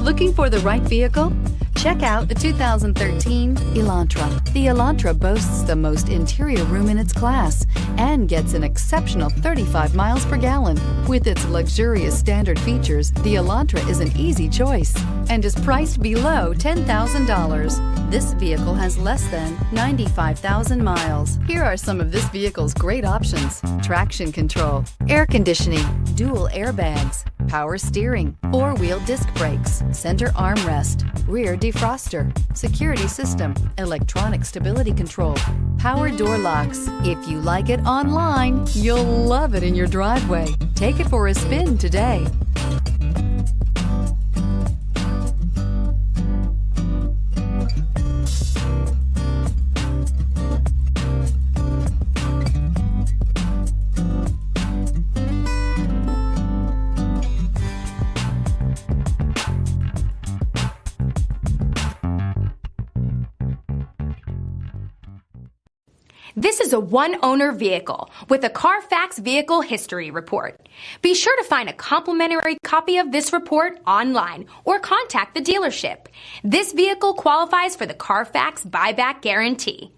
Looking for the right vehicle? Check out the 2013 Elantra. The Elantra boasts the most interior room in its class and gets an exceptional 35 miles per gallon. With its luxurious standard features, the Elantra is an easy choice and is priced below $10,000. This vehicle has less than 95,000 miles. Here are some of this vehicle's great options: traction control, air conditioning, dual airbags, power steering, four-wheel disc brakes, center armrest, rear defroster, security system, electronic stability control, power door locks. If you like it online, you'll love it in your driveway. Take it for a spin today. This is a one-owner vehicle with a CARFAX Vehicle History Report. Be sure to find a complimentary copy of this report online or contact the dealership. This vehicle qualifies for the CARFAX Buyback Guarantee.